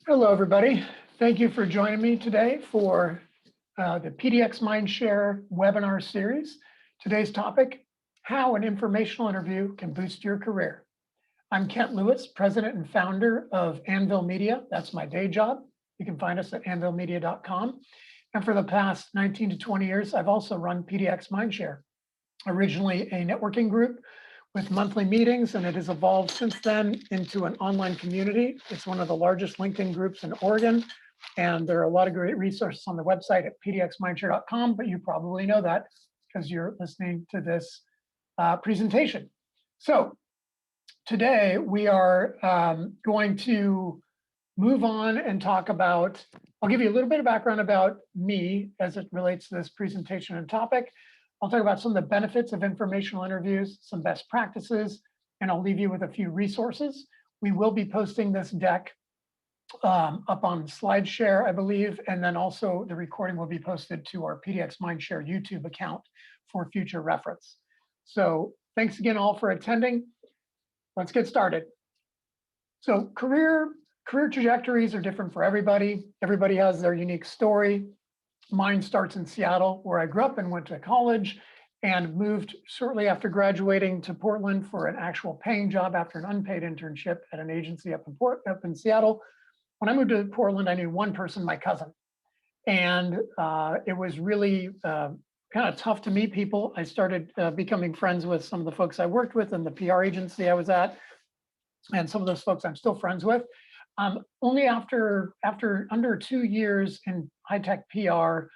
Hello, everybody. Thank you for joining me today for the pdxMindShare webinar series. Today's topic, how an informational interview can boost your career. I'm Kent Lewis, president and founder of Anvil Media. That's my day job. You can find us at anvilmedia.com. And for the past 19 to 20 years, I've also run pdxMindShare, originally a networking group with monthly meetings, and it has evolved since then into an online community. It's one of the largest LinkedIn groups in Oregon, and there are a lot of great resources on the website at pdxMindShare.com, but you probably know that because you're listening to this presentation. So today we are going to move on and talk about, I'll give you a little bit of background about me as it relates to this presentation and topic. I'll talk about some of the benefits of informational interviews, some best practices, and I'll leave you with a few resources. We will be posting this deck up on SlideShare, I believe, and then also the recording will be posted to our pdxMindShare YouTube account for future reference. So thanks again all for attending. Let's get started. So career trajectories are different for everybody. Everybody has their unique story. Mine starts in Seattle, where I grew up and went to college, and moved shortly after graduating to Portland for an actual paying job after an unpaid internship at an agency up in Seattle. When I moved to Portland, I knew one person, my cousin, and it was really kind of tough to meet people. I started becoming friends with some of the folks I worked with in the PR agency I was at, and some of those folks I'm still friends with. Only after under 2 years in high-tech PR,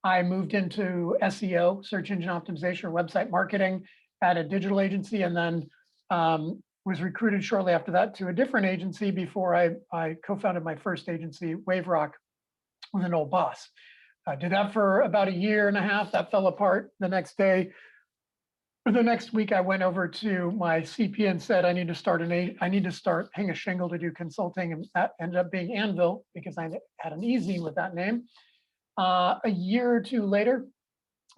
I moved into SEO, search engine optimization, or website marketing at a digital agency, and then was recruited shortly after that to a different agency before I co-founded my first agency, WaveRock, with an old boss. I did that for about a year and a half. That fell apart the next day. The next week, I went over to my CP and said, I need to start hang a shingle to do consulting, and that ended up being Anvil because I had an easy with that name. A year or two later,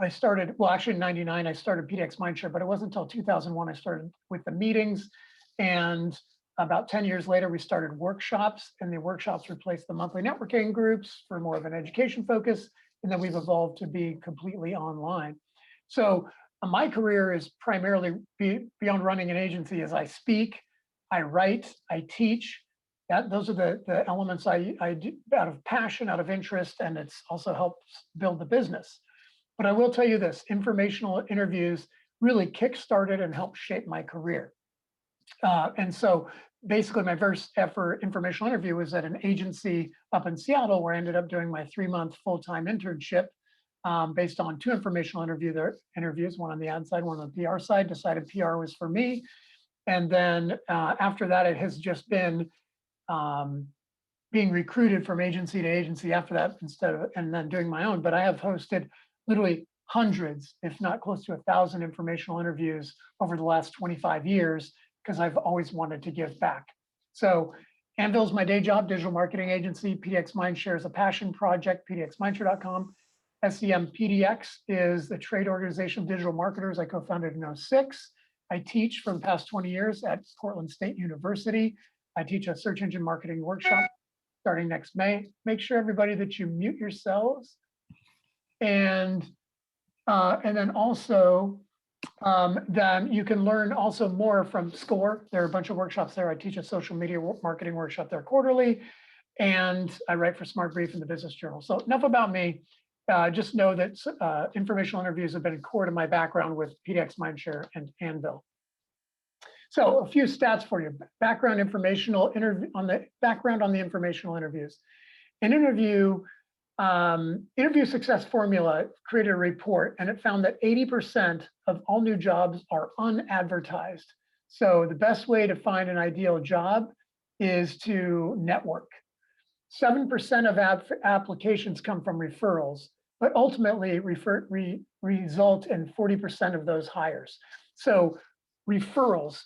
I started, well, actually in '99, I started pdxMindShare, but it wasn't until 2001 I started with the meetings. And about 10 years later, we started workshops, and the workshops replaced the monthly networking groups for more of an education focus. And then we've evolved to be completely online. So my career is primarily beyond running an agency as I speak, I write, I teach. Those are the elements I do out of passion, out of interest, and it's also helps build the business. But I will tell you this, informational interviews really kickstarted and helped shape my career. And so basically my first ever informational interview was at an agency up in Seattle, where I ended up doing my 3-month full-time internship based on 2 informational interviews, one on the ad side, one on the PR side. Decided PR was for me. And then after that, it has just been being recruited from agency to agency after that, and then doing my own. But I have hosted literally hundreds, if not close to 1,000 informational interviews over the last 25 years, because I've always wanted to give back. So Anvil is my day job, digital marketing agency. pdxMindShare is a passion project, pdxMindShare.com. SEMPDX is the trade organization of digital marketers I co-founded in '06. I teach for the past 20 years at Portland State University. I teach a search engine marketing workshop starting next May. Make sure, everybody, that you mute yourselves. And then also, then you can learn also more from SCORE. There are a bunch of workshops there. I teach a social media marketing workshop there quarterly, and I write for Smart Brief in the Business Journal. So enough about me. Just know that informational interviews have been core to my background with pdxMindShare and Anvil. So a few stats for you. Background on the informational interviews. An interview success formula created a report, and it found that 80% of all new jobs are unadvertised. So the best way to find an ideal job is to network. 7% of applications come from referrals, but ultimately result in 40% of those hires. So referrals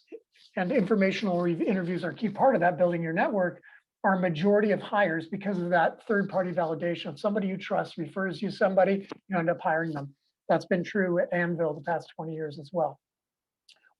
and informational interviews are a key part of that, building your network, are a majority of hires because of that third-party validation. If somebody you trust refers you somebody, you end up hiring them. That's been true at Anvil the past 20 years as well.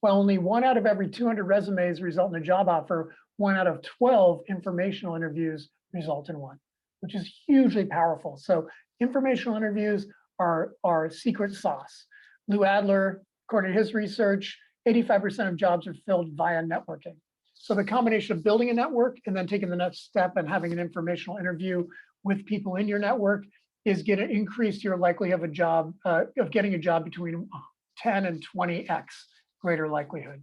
While only 1 out of every 200 resumes result in a job offer, 1 out of 12 informational interviews result in one, which is hugely powerful. So informational interviews are secret sauce. Lou Adler, according to his research, 85% of jobs are filled via networking. So the combination of building a network and then taking the next step and having an informational interview with people in your network is going to increase your likelihood of getting a job between 10 and 20x greater likelihood.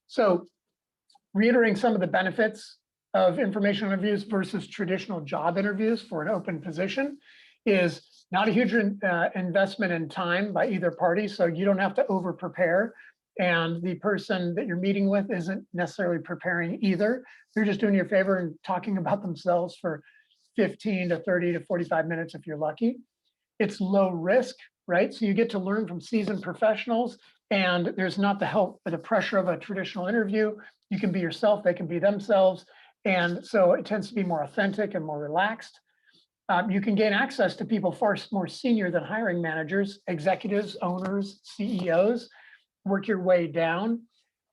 So reiterating some of the benefits of informational interviews versus traditional job interviews for an open position is not a huge investment in time by either party, so you don't have to over prepare, and the person that you're meeting with isn't necessarily preparing either. They're just doing you a favor and talking about themselves for 15 to 30 to 45 minutes if you're lucky. It's low risk, right? So you get to learn from seasoned professionals, and there's not the pressure of a traditional interview. You can be yourself, they can be themselves, and so it tends to be more authentic and more relaxed. You can gain access to people far more senior than hiring managers, executives, owners, CEOs, work your way down.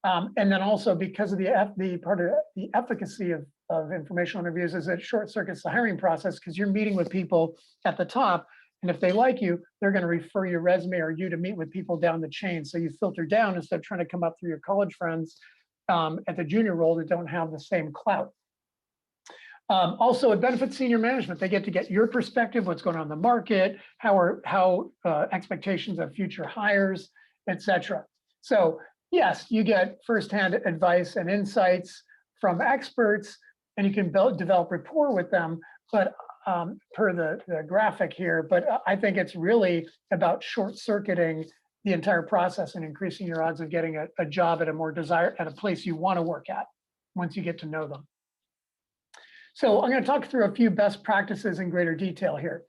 And then also because of the part of the efficacy of informational interviews is it short circuits the hiring process because you're meeting with people at the top. And if they like you, they're going to refer your resume or you to meet with people down the chain. So you filter down instead of trying to come up through your college friends at the junior role that don't have the same clout. Also, it benefits senior management. They get to get your perspective, what's going on in the market, how expectations of future hires, et cetera. So yes, you get firsthand advice and insights from experts, and you can develop rapport with them, but per the graphic here, but I think it's really about short-circuiting the entire process and increasing your odds of getting a job at a place you want to work at once you get to know them. So I'm going to talk through a few best practices in greater detail here.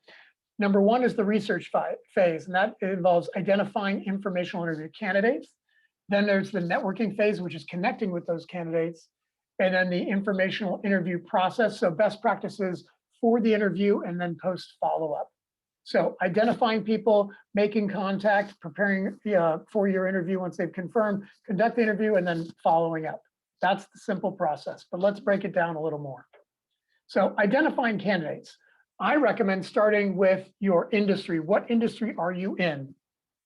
Number one is the research phase, and that involves identifying informational interview candidates. Then there's the networking phase, which is connecting with those candidates. And then the informational interview process, so best practices for the interview and then post follow-up. So identifying people, making contact, preparing for your interview once they've confirmed, conduct the interview, and then following up. That's the simple process, but let's break it down a little more. So identifying candidates. I recommend starting with your industry. What industry are you in?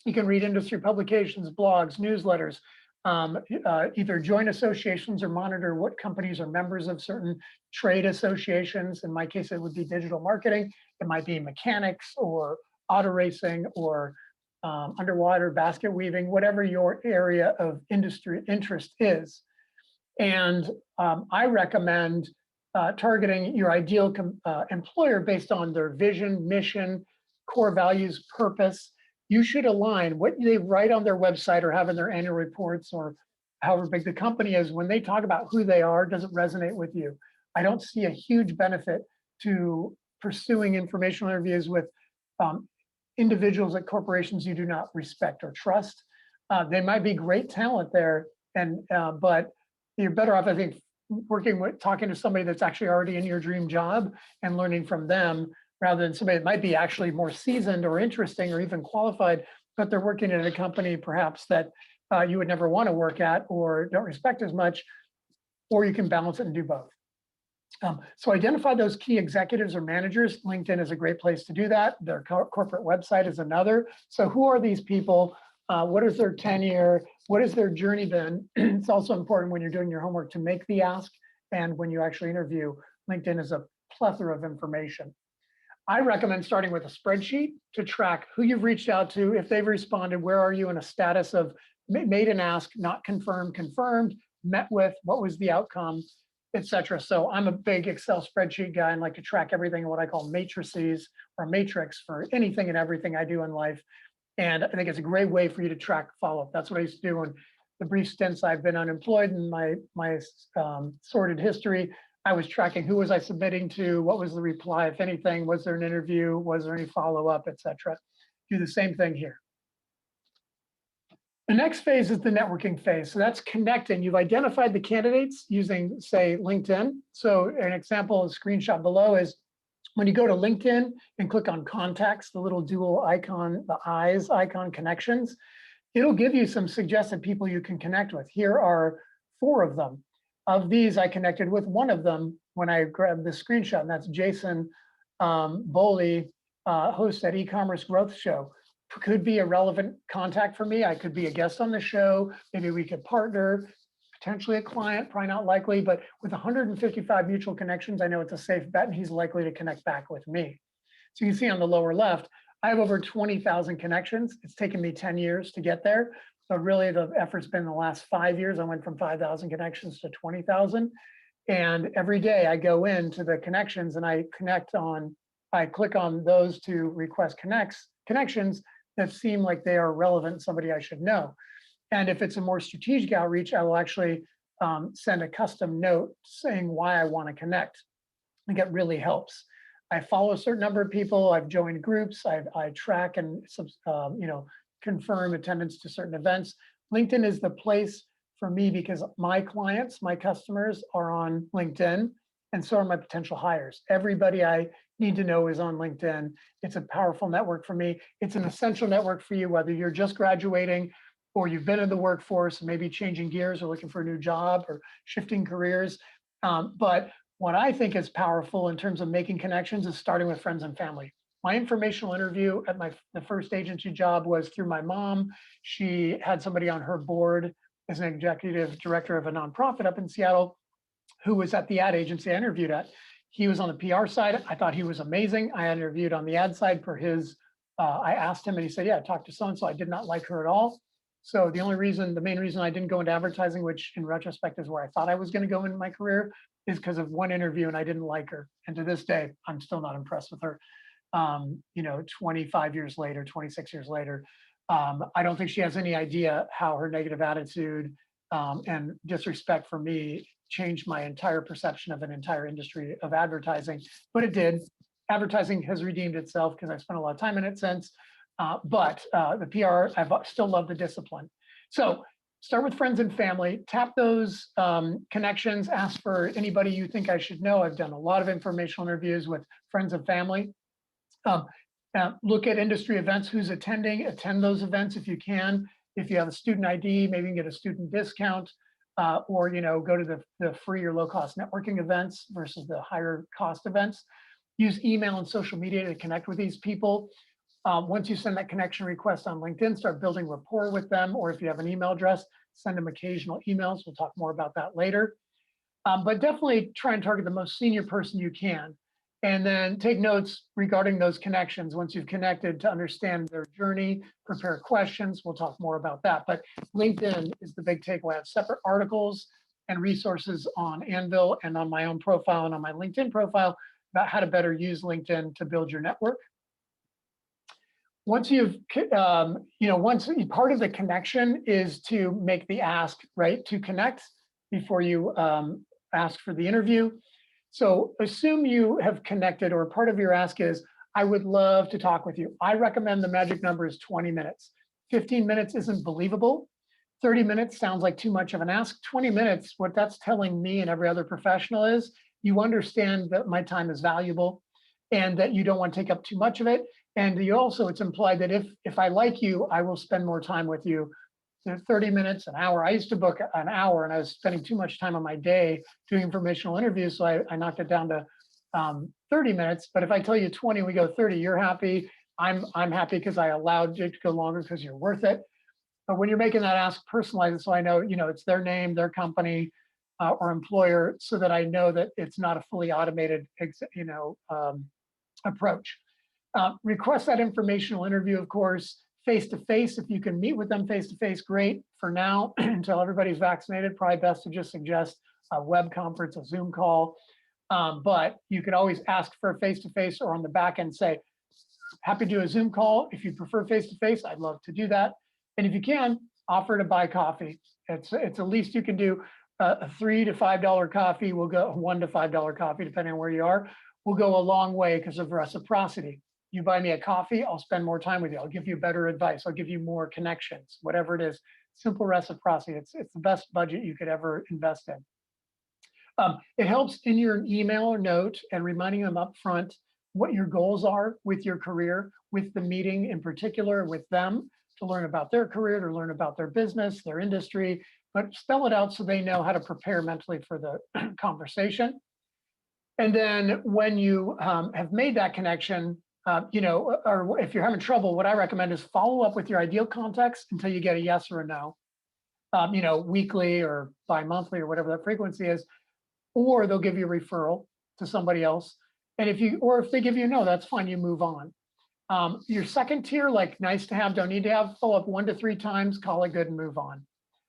You can read industry publications, blogs, newsletters, either join associations or monitor what companies are members of certain trade associations. In my case, it would be digital marketing. It might be mechanics or auto racing or underwater basket weaving, whatever your area of industry interest is. And I recommend targeting your ideal employer based on their vision, mission, core values, purpose. You should align what they write on their website or have in their annual reports or however big the company is. When they talk about who they are, does it resonate with you? I don't see a huge benefit to pursuing informational interviews with individuals at corporations you do not respect or trust. They might be great talent there, but you're better off, I think, talking to somebody that's actually already in your dream job and learning from them rather than somebody that might be actually more seasoned or interesting or even qualified, but they're working in a company perhaps that you would never want to work at or don't respect as much, or you can balance it and do both. So identify those key executives or managers. LinkedIn is a great place to do that. Their corporate website is another. So who are these people? What is their tenure? What has their journey been? It's also important when you're doing your homework to make the ask, and when you actually interview, LinkedIn is a plethora of information. I recommend starting with a spreadsheet to track who you've reached out to, if they've responded, where are you in a status of made an ask, not confirmed, confirmed, met with, what was the outcome, etc. So I'm a big Excel spreadsheet guy and like to track everything in what I call matrices or matrix for anything and everything I do in life. And I think it's a great way for you to track follow-up. That's what I used to do in the brief stints I've been unemployed in my sordid history. I was tracking who was I submitting to, what was the reply, if anything, was there an interview, was there any follow-up, et cetera. Do the same thing here. The next phase is the networking phase. So that's connecting. You've identified the candidates using, say, LinkedIn. So an example, a screenshot below is when you go to LinkedIn and click on contacts, the little dual icon, the eyes icon, connections, it'll give you some suggested people you can connect with. Here are 4 of them. Of these, I connected with one of them when I grabbed the screenshot, and that's Jason Boley, host at E-commerce Growth Show. Could be a relevant contact for me. I could be a guest on the show. Maybe we could partner, potentially a client, probably not likely, but with 155 mutual connections, I know it's a safe bet and he's likely to connect back with me. So you can see on the lower left, I have over 20,000 connections. It's taken me 10 years to get there. So really the effort's been the last 5 years. I went from 5,000 connections to 20,000. And every day I go into the connections and I click on those to request connections that seem like they are relevant, somebody I should know. And if it's a more strategic outreach, I will actually send a custom note saying why I want to connect. I think it really helps. I follow a certain number of people. I've joined groups. I track and confirm attendance to certain events. LinkedIn is the place for me because my clients, my customers are on LinkedIn, and so are my potential hires. Everybody I need to know is on LinkedIn. It's a powerful network for me. It's an essential network for you, whether you're just graduating or you've been in the workforce, maybe changing gears or looking for a new job or shifting careers. But what I think is powerful in terms of making connections is starting with friends and family. My informational interview at the first agency job was through my mom. She had somebody on her board as an executive director of a nonprofit up in Seattle who was at the ad agency I interviewed at. He was on the PR side. I thought he was amazing. I interviewed on the ad side for his, I asked him and he said, yeah, talk to so-and-so. I did not like her at all. So the main reason I didn't go into advertising, which in retrospect is where I thought I was going to go in my career, is because of one interview and I didn't like her. And to this day, I'm still not impressed with her. 25 years later, 26 years later, I don't think she has any idea how her negative attitude and disrespect for me changed my entire perception of an entire industry of advertising, but it did. Advertising has redeemed itself because I've spent a lot of time in it since, but the PR, I've still loved the discipline. So start with friends and family, tap those connections, ask for anybody you think I should know. I've done a lot of informational interviews with friends and family. Look at industry events, who's attending, attend those events if you can. If you have a student ID, maybe you can get a student discount, or go to the free or low cost networking events versus the higher cost events. Use email and social media to connect with these people. Once you send that connection request on LinkedIn, start building rapport with them, or if you have an email address, send them occasional emails. We'll talk more about that later. But definitely try and target the most senior person you can. And then take notes regarding those connections once you've connected to understand their journey, prepare questions. We'll talk more about that. But LinkedIn is the big takeaway. I have separate articles and resources on Anvil and on my own profile and on my LinkedIn profile about how to better use LinkedIn to build your network. Once part of the connection is to make the ask, right? To connect before you ask for the interview. So assume you have connected, or part of your ask is, I would love to talk with you. I recommend the magic number is 20 minutes. 15 minutes isn't believable. 30 minutes sounds like too much of an ask. 20 minutes, what that's telling me and every other professional is, you understand that my time is valuable and that you don't want to take up too much of it. And it's implied that if I like you, I will spend more time with you. 30 minutes, an hour. I used to book an hour and I was spending too much time on my day doing informational interviews. So I knocked it down to 30 minutes. But if I tell you 20, we go 30, you're happy. I'm happy because I allowed it to go longer because you're worth it. But when you're making that ask, personalize it so I know, it's their name, their company, or employer, so that I know that it's not a fully automated, approach. Request that informational interview, of course, face-to-face. If you can meet with them face-to-face, great. For now, until everybody's vaccinated, probably best to just suggest a web conference, a Zoom call. But you could always ask for a face-to-face, or on the back end say, happy to do a Zoom call. If you prefer face-to-face, I'd love to do that. And if you can, offer to buy coffee. It's the least you can do. A $3 to $5 coffee will go, $1 to $5 coffee, depending on where you are, will go a long way because of reciprocity. You buy me a coffee, I'll spend more time with you. I'll give you better advice. I'll give you more connections, whatever it is. Simple reciprocity. It's the best budget you could ever invest in. It helps in your email or note and reminding them up front what your goals are with your career, with the meeting in particular, with them, to learn about their career, to learn about their business, their industry, but spell it out so they know how to prepare mentally for the conversation. And then when you have made that connection, or if you're having trouble, what I recommend is follow up with your ideal contacts until you get a yes or a no, weekly or bi-monthly or whatever that frequency is, or they'll give you a referral to somebody else. And if they give you a no, that's fine, you move on. Your second tier, like nice to have, don't need to have, follow up 1 to 3 times, call it good and move on.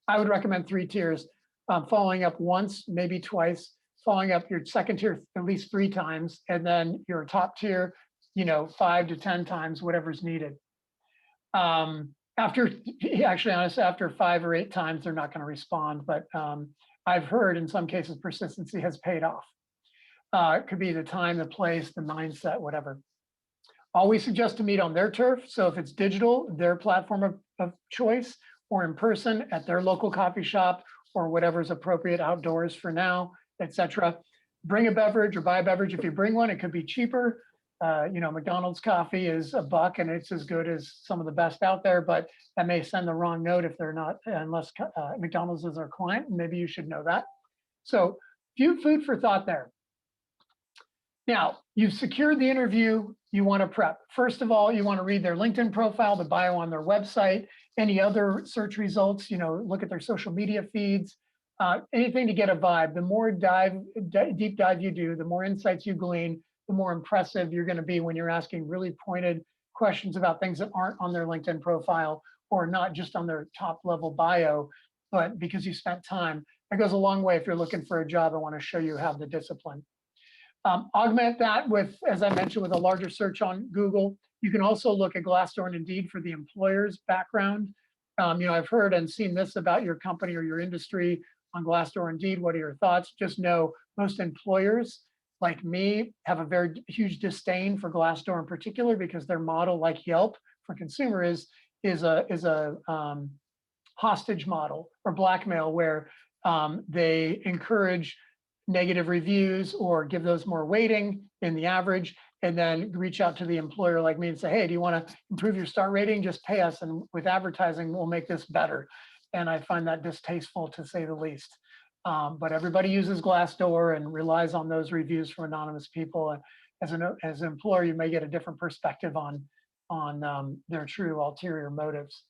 I would recommend 3 tiers, following up once, maybe twice, following up your second tier at least 3 times, and then your top tier, 5 to 10 times, whatever's needed. After 5 or 8 times, they're not going to respond, but I've heard in some cases persistency has paid off. It could be the time, the place, the mindset, whatever. Always suggest to meet on their turf. So if it's digital, their platform of choice, or in person at their local coffee shop, or whatever's appropriate outdoors for now, etc. Bring a beverage or buy a beverage. If you bring one, it could be cheaper. McDonald's coffee is $1 and it's as good as some of the best out there, but that may send the wrong note if they're not, unless McDonald's is our client, and maybe you should know that. So food for thought there. Now, you've secured the interview, you want to prep. First of all, you want to read their LinkedIn profile, the bio on their website, any other search results, look at their social media feeds, anything to get a vibe. The more deep dive you do, the more insights you glean, the more impressive you're going to be when you're asking really pointed questions about things that aren't on their LinkedIn profile, or not just on their top level bio, but because you spent time. That goes a long way if you're looking for a job. I want to show you how the discipline. Augment that with, as I mentioned, with a larger search on Google. You can also look at Glassdoor and Indeed for the employer's background. I've heard and seen this about your company or your industry on Glassdoor and Indeed. What are your thoughts? Just know most employers, like me, have a very huge disdain for Glassdoor in particular, because their model, like Yelp for consumer, is a hostage model or blackmail, where they encourage negative reviews or give those more weighting in the average, and then reach out to the employer like me and say, hey, do you want to improve your star rating? Just pay us, and with advertising, we'll make this better. And I find that distasteful, to say the least. But everybody uses Glassdoor and relies on those reviews from anonymous people. And as an employer, you may get a different perspective on their true ulterior motives.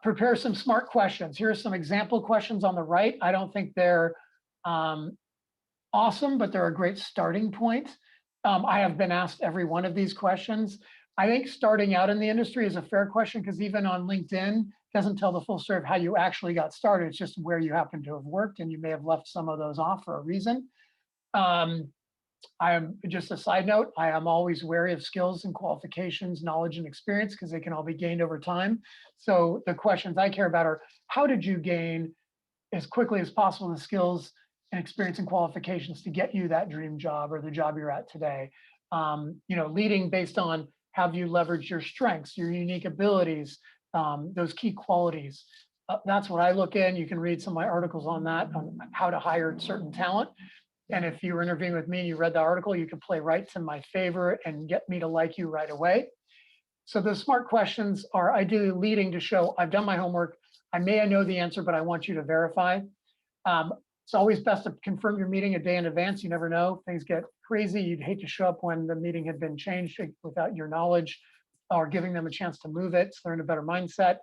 Prepare some smart questions. Here are some example questions on the right. I don't think they're awesome, but they're a great starting point. I have been asked every one of these questions. I think starting out in the industry is a fair question, because even on LinkedIn, doesn't tell the full story of how you actually got started. It's just where you happen to have worked, and you may have left some of those off for a reason. I am, just a side note, I am always wary of skills and qualifications, knowledge and experience, because they can all be gained over time. So the questions I care about are, how did you gain as quickly as possible the skills and experience and qualifications to get you that dream job or the job you're at today? Leading based on, have you leveraged your strengths, your unique abilities, those key qualities. That's what I look in. You can read some of my articles on that, on how to hire certain talent. And if you were interviewing with me and you read the article, you can play right to my favor and get me to like you right away. So the smart questions are ideally leading to show, I've done my homework. I know the answer, but I want you to verify. It's always best to confirm your meeting a day in advance. You never know, things get crazy. You'd hate to show up when the meeting had been changed without your knowledge, or giving them a chance to move it, so they're in a better mindset.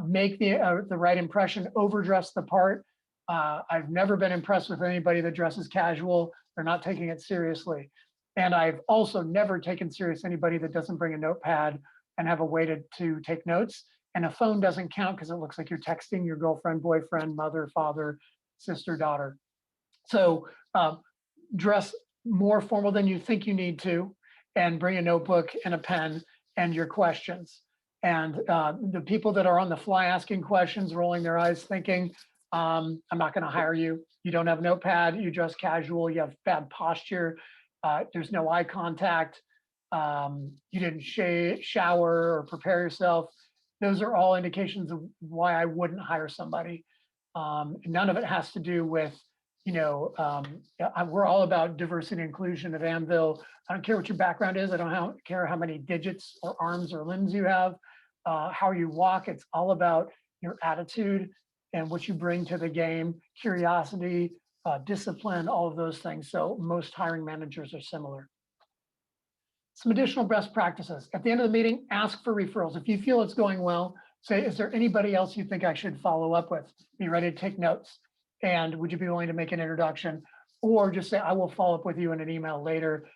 Make the right impression, overdress the part. I've never been impressed with anybody that dresses casual. They're not taking it seriously. And I've also never taken serious anybody that doesn't bring a notepad and have a way to take notes. And a phone doesn't count, because it looks like you're texting your girlfriend, boyfriend, mother, father, sister, daughter. So dress more formal than you think you need to, and bring a notebook and a pen and your questions. And the people that are on the fly asking questions, rolling their eyes, thinking, I'm not going to hire you. You don't have a notepad, you dress casual, you have bad posture, there's no eye contact, you didn't shower or prepare yourself. Those are all indications of why I wouldn't hire somebody. None of it has to do with, we're all about diversity and inclusion at Anvil. I don't care what your background is. I don't care how many digits or arms or limbs you have, how you walk. It's all about your attitude and what you bring to the game, curiosity, discipline, all of those things. So most hiring managers are similar. Some additional best practices. At the end of the meeting, ask for referrals. If you feel it's going well, say, is there anybody else you think I should follow up with? Be ready to take notes. And would you be willing to make an introduction? Or just say, I will follow up with you in an email later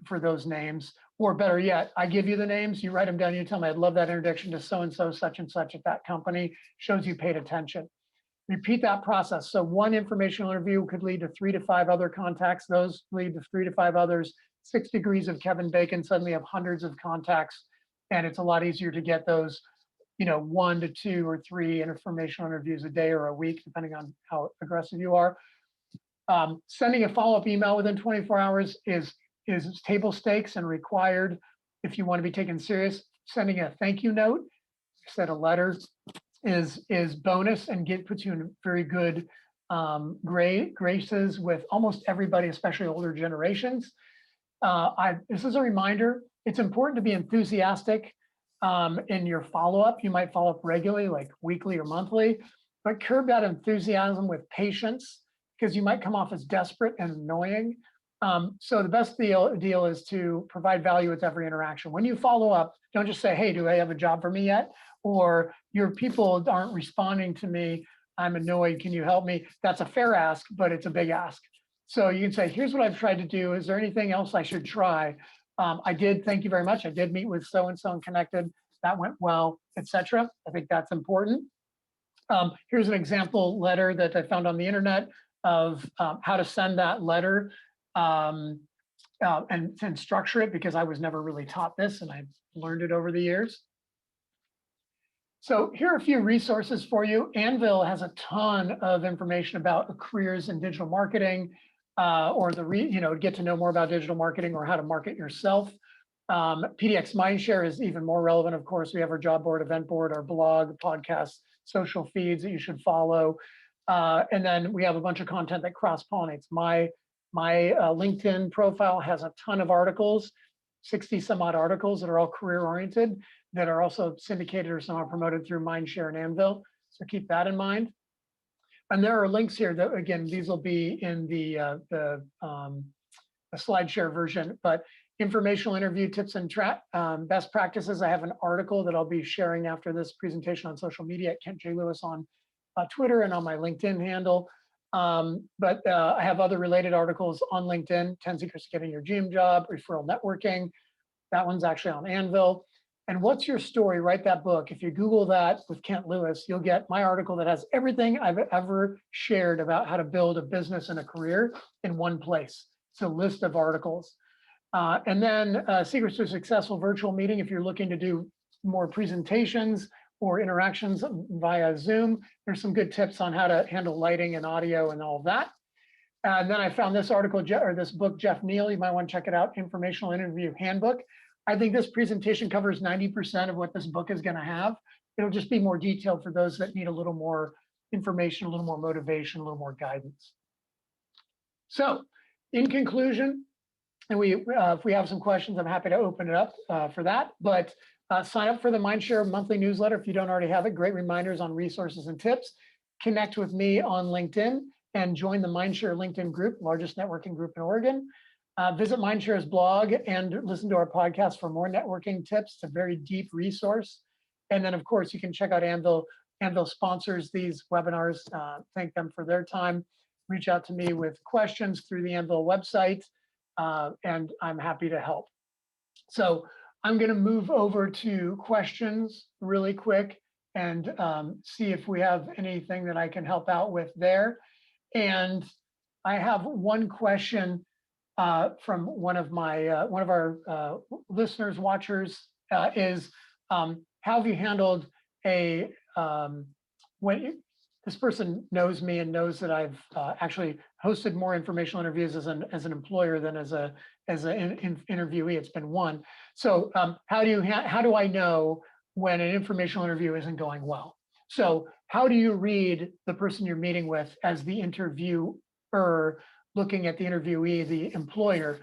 for those names. Or better yet, I give you the names, you write them down, you tell me, I'd love that introduction to so-and-so, such and such at that company, shows you paid attention. Repeat that process. So one informational interview could lead to 3 to 5 other contacts. Those lead to 3 to 5 others. 6 degrees of Kevin Bacon, suddenly have hundreds of contacts. And it's a lot easier to get those, 1 to 2 or 3 informational interviews a day or a week, depending on how aggressive you are. Sending a follow-up email within 24 hours is table stakes and required if you want to be taken serious. Sending a thank you note, instead of letter, is bonus and puts you in very good graces with almost everybody, especially older generations. This is a reminder, it's important to be enthusiastic in your follow-up. You might follow up regularly, like weekly or monthly, but curb that enthusiasm with patience, because you might come off as desperate and annoying. So the best deal is to provide value with every interaction. When you follow up, don't just say, hey, do they have a job for me yet? Or your people aren't responding to me, I'm annoyed, can you help me? That's a fair ask, but it's a big ask. So you can say, here's what I've tried to do. Is there anything else I should try? I did, thank you very much. I did meet with so-and-so and connected. That went well, etc. I think that's important. Here's an example letter that I found on the internet of how to send that letter and structure it, because I was never really taught this and I've learned it over the years. So here are a few resources for you. Anvil has a ton of information about careers in digital marketing, or get to know more about digital marketing or how to market yourself. pdxMindShare is even more relevant. Of course, we have our job board, event board, our blog, podcast, social feeds that you should follow. And then we have a bunch of content that cross-pollinates. My LinkedIn profile has a ton of articles, 60 some odd articles that are all career oriented, that are also syndicated or somehow promoted through Mindshare and Anvil. So keep that in mind. And there are links here that, again, these will be in the SlideShare version, but informational interview tips and best practices. I have an article that I'll be sharing after this presentation on social media at Kent J. Lewis on Twitter and on my LinkedIn handle. But I have other related articles on LinkedIn, 10 Secrets to Getting Your Dream Job, Referral Networking. That one's actually on Anvil. And what's your story? Write that book. If you Google that with Kent Lewis, you'll get my article that has everything I've ever shared about how to build a business and a career in one place. It's a list of articles. And then Secrets to a Successful Virtual Meeting. If you're looking to do more presentations or interactions via Zoom, there's some good tips on how to handle lighting and audio and all of that. And then I found this article, or this book, Jeff Neal, you might want to check it out, Informational Interview Handbook. I think this presentation covers 90% of what this book is going to have. It'll just be more detailed for those that need a little more information, a little more motivation, a little more guidance. So in conclusion, and if we have some questions, I'm happy to open it up for that. But sign up for the Mindshare monthly newsletter if you don't already have it. Great reminders on resources and tips. Connect with me on LinkedIn and join the Mindshare LinkedIn group, largest networking group in Oregon. Visit Mindshare's blog and listen to our podcast for more networking tips. It's a very deep resource. And then, of course, you can check out Anvil. Anvil sponsors these webinars. Thank them for their time. Reach out to me with questions through the Anvil website, and I'm happy to help. So I'm going to move over to questions really quick and see if we have anything that I can help out with there. And I have one question from one of our listeners, watchers, is how have you handled when this person knows me and knows that I've actually hosted more informational interviews as an employer than as an interviewee. It's been one. So how do I know when an informational interview isn't going well? So how do you read the person you're meeting with as the interviewer looking at the interviewee, the employer?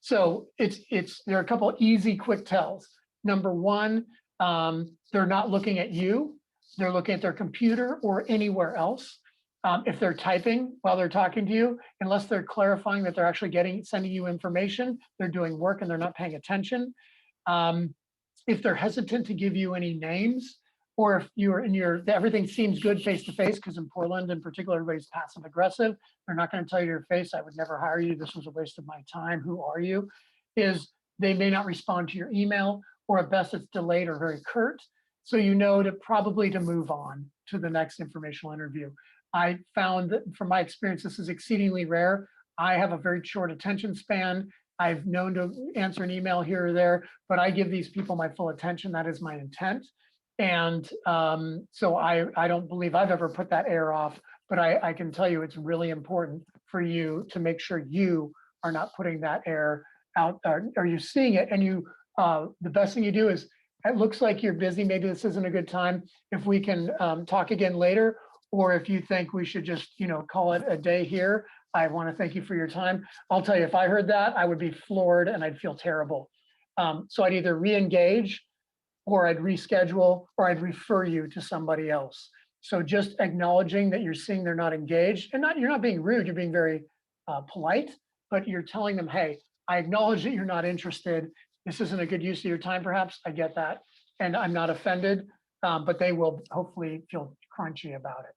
So there are a couple easy quick tells. Number one, they're not looking at you. they're looking at their computer or anywhere else. If they're typing while they're talking to you, unless they're clarifying that they're actually sending you information, they're doing work and they're not paying attention. If they're hesitant to give you any names, or if you're in everything seems good face to face, because in Portland in particular, everybody's passive aggressive. They're not going to tell you to your face, I would never hire you. This was a waste of my time. Who are you? Is they may not respond to your email, or at best it's delayed or very curt. So you know probably to move on to the next informational interview. I found that from my experience, this is exceedingly rare. I have a very short attention span. I've known to answer an email here or there, but I give these people my full attention. That is my intent. And so I don't believe I've ever put that air off, but I can tell you it's really important for you to make sure you are not putting that air out. Are you seeing it? And the best thing you do is, it looks like you're busy. Maybe this isn't a good time. If we can talk again later, or if you think we should just, call it a day here, I want to thank you for your time. I'll tell you, if I heard that, I would be floored and I'd feel terrible. So I'd either re-engage, or I'd reschedule, or I'd refer you to somebody else. So just acknowledging that you're seeing they're not engaged, and you're not being rude, you're being very polite, but you're telling them, hey, I acknowledge that you're not interested. This isn't a good use of your time, perhaps. I get that. And I'm not offended, but they will hopefully feel crunchy about it.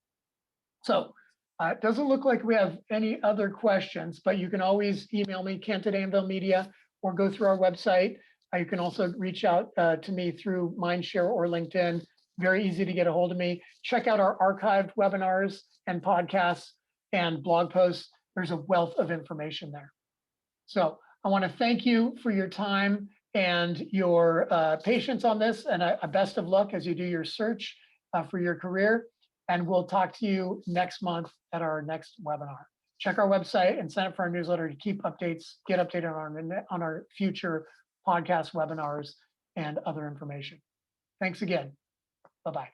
So it doesn't look like we have any other questions, but you can always email me, Kent@AnvilMedia, or go through our website. You can also reach out to me through Mindshare or LinkedIn. Very easy to get a hold of me. Check out our archived webinars and podcasts and blog posts. There's a wealth of information there. So I want to thank you for your time and your patience on this, and a best of luck as you do your search for your career. And we'll talk to you next month at our next webinar. Check our website and sign up for our newsletter to get updated on our future podcast webinars and other information. Thanks again. Bye-bye.